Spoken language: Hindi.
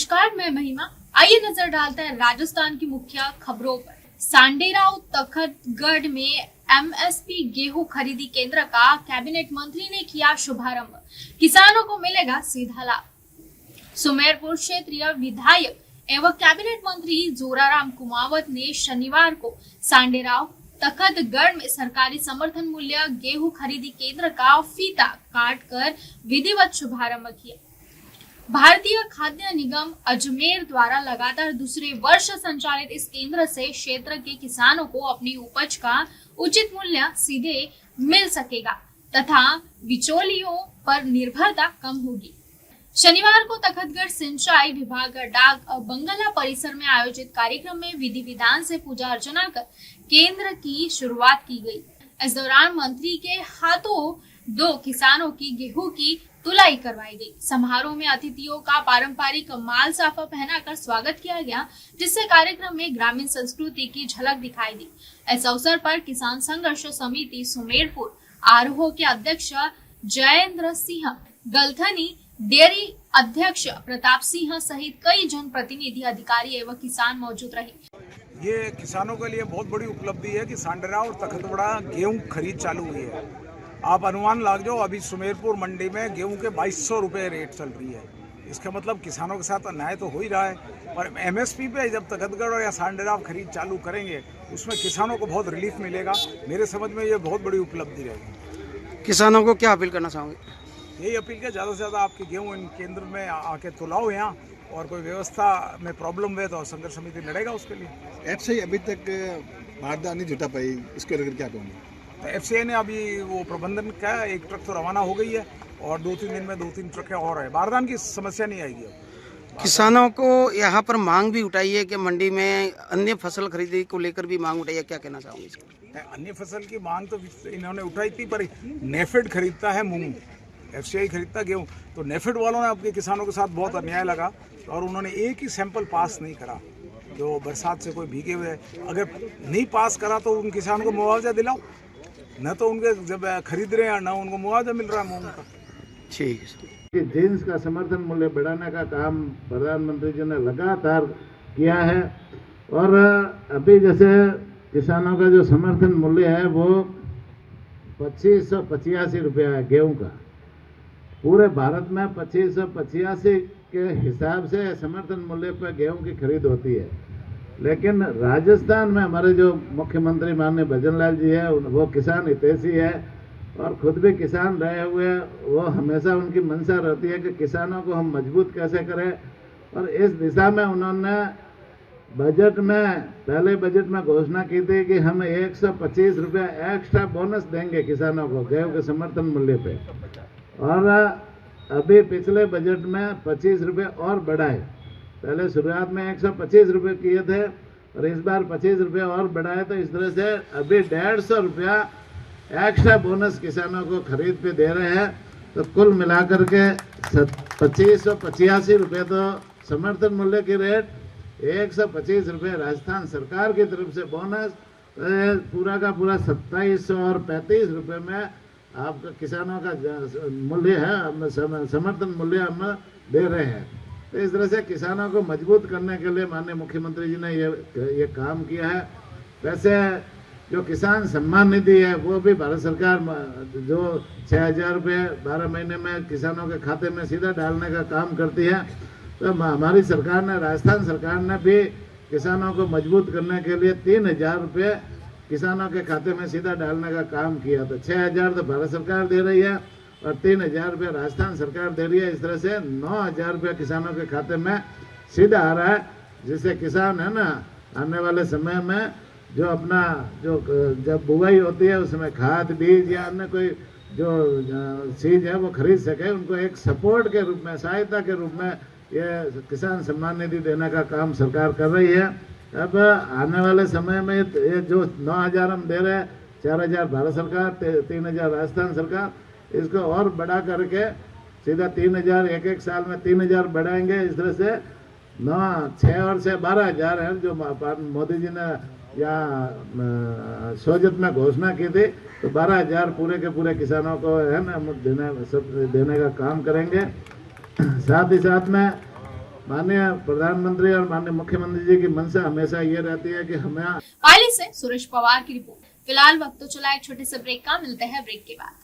नमस्कार, मैं महिमा। आइए नजर डालते हैं राजस्थान की मुख्य खबरों पर। सांडेराव तखतगढ़ में एमएसपी गेहूं खरीदी केंद्र का कैबिनेट मंत्री ने किया शुभारंभ। किसानों को मिलेगा सीधा लाभ। सुमेरपुर क्षेत्रीय विधायक एवं कैबिनेट मंत्री जोराराम कुमावत ने शनिवार को सांडेराव तखतगढ़ में सरकारी समर्थन मूल्य गेहूं खरीदी केंद्र का फीता काटकर विधिवत शुभारंभ किया। भारतीय खाद्य निगम अजमेर द्वारा लगातार दूसरे वर्ष संचालित इस केंद्र से क्षेत्र के किसानों को अपनी उपज का उचित मूल्य सीधे मिल सकेगा तथा बिचौलियों पर निर्भरता कम होगी। शनिवार को तखतगढ़ सिंचाई विभाग डाक बंगला परिसर में आयोजित कार्यक्रम में विधि विधान से पूजा अर्चना कर केंद्र की शुरुआत की गई। इस दौरान मंत्री के हाथों 2 किसानों की गेहूं की तुलाई करवाई गई। समारोह में अतिथियों का पारंपरिक माल साफा पहनाकर स्वागत किया गया, जिससे कार्यक्रम में ग्रामीण संस्कृति की झलक दिखाई दी। इस अवसर पर किसान संघर्ष समिति सुमेरपुर आरोह के अध्यक्ष जयेंद्र सिंह, गलथनी डेयरी अध्यक्ष प्रताप सिंह सहित कई जनप्रतिनिधि, अधिकारी एवं किसान मौजूद रहे। ये किसानों के लिए बहुत बड़ी उपलब्धि है कि सांडेराव और तखतगढ़ गेहूं खरीद चालू हुई है। आप अनुमान लग जाओ, अभी सुमेरपुर मंडी में गेहूं के 2200 रुपये रेट चल रही है। इसका मतलब किसानों के साथ अन्याय तो हो ही रहा है, पर एमएसपी पे जब तखतगढ़ या सांडेराव खरीद चालू करेंगे उसमें किसानों को बहुत रिलीफ मिलेगा। मेरे समझ में ये बहुत बड़ी उपलब्धि रहेगी। किसानों को क्या अपील करना चाहोगे? यही अपील है, ज़्यादा से ज़्यादा आपके गेहूँ इन केंद्र में आके तुलाओ यहाँ, और कोई व्यवस्था में प्रॉब्लम हुए तो संघर्ष समिति लड़ेगा उसके लिए। एफसीआई अभी तक बारदानी नहीं जुटा पाई, इसके लेकर क्या कहूँगा? तो एफसीआई ने अभी वो प्रबंधन का 1 ट्रक तो रवाना हो गई है और 2-3 दिन में 2-3 ट्रकें और है। बारदान की समस्या नहीं आएगी। किसानों को यहाँ पर मांग भी उठाई है कि मंडी में अन्य फसल खरीदी को लेकर भी मांग उठाई है, क्या कहना चाहोगे? अन्य फसल की मांग तो इन्होंने उठाई थी, पर नेफेड खरीदता है मूंग, एफसीआई खरीदता गेहूँ। तो नेफेड वालों ने आपके किसानों के साथ बहुत अन्याय लगा और उन्होंने एक ही सैंपल पास नहीं करा जो बरसात से कोई भीगे हुए। अगर नहीं पास करा तो उन किसानों को मुआवजा दिलाओ, न तो उनके जब खरीद रहे हैं न उनको मुआवजा मिल रहा है मूंग का। ठीक है। जींस का समर्थन मूल्य बढ़ाने का काम प्रधानमंत्री जी ने लगातार किया है और अभी जैसे किसानों का जो समर्थन मूल्य है वो 2585 रुपया है गेहूं का। पूरे भारत में 2585 के हिसाब से समर्थन मूल्य पर गेहूं की खरीद होती है, लेकिन राजस्थान में हमारे जो मुख्यमंत्री माननीय भजन लाल जी है वो किसान हितैषी है और खुद भी किसान रहे हुए, वो हमेशा उनकी मंशा रहती है कि किसानों को हम मजबूत कैसे करें। और इस दिशा में उन्होंने बजट में, पहले बजट में घोषणा की थी कि हम 125 रुपया एक्स्ट्रा बोनस देंगे किसानों को गेहूं के समर्थन मूल्य पे, और अभी पिछले बजट में 25 रुपये और बढ़ाए। पहले शुरुआत में 125 रुपये किए थे और इस बार 25 रुपये और बढ़ाए, तो इस तरह से अभी 150 रुपया एक्स्ट्रा बोनस किसानों को खरीद पे दे रहे हैं। तो कुल मिलाकर के 2585 रुपये तो समर्थन मूल्य की रेट, 125 रुपये राजस्थान सरकार की तरफ से बोनस, पूरा का पूरा 2735 रुपये में आपका किसानों का मूल्य है, समर्थन मूल्य हम दे रहे हैं। तो इस तरह से किसानों को मजबूत करने के लिए माननीय मुख्यमंत्री जी ने ये काम किया है। वैसे जो किसान सम्मान निधि है वो भी भारत सरकार जो 6000 रुपये 12 महीने में किसानों के खाते में सीधा डालने का काम करती है। तो हमारी सरकार ने, राजस्थान सरकार ने भी किसानों को मजबूत करने के लिए 3000 रुपये किसानों के खाते में सीधा डालने का काम किया। तो 6000 तो भारत सरकार दे रही है और 3000 रुपये राजस्थान सरकार दे रही है। इस तरह से 9000 रुपये किसानों के खाते में सीधा आ रहा है, जिससे किसान है ना आने वाले समय में जो अपना जब बुआई होती है उसमें खाद, बीज या अन्य कोई जो चीज़ है वो खरीद सके। उनको एक सपोर्ट के रूप में, सहायता के रूप में ये किसान सम्मान निधि देने का काम सरकार कर रही है। अब आने वाले समय में ये जो 9000 हम दे रहे हैं, 4000 भारत सरकार, 3000 राजस्थान सरकार, इसको और बढ़ा करके सीधा 3000 एक साल में 3000 बढ़ाएंगे। इस तरह से 6 और 6 12,000 है जो मोदी जी ने या सोजत में घोषणा की थी। तो 12,000 पूरे के पूरे किसानों को है ना देने का काम करेंगे। साथ ही साथ में माननीय प्रधानमंत्री और माननीय मुख्यमंत्री जी की मंशा हमेशा ये रहती है कि हमें पायली से सुरेश पवार की रिपोर्ट। फिलहाल वक्त तो चला एक छोटे से ब्रेक का, मिलते हैं ब्रेक के बाद।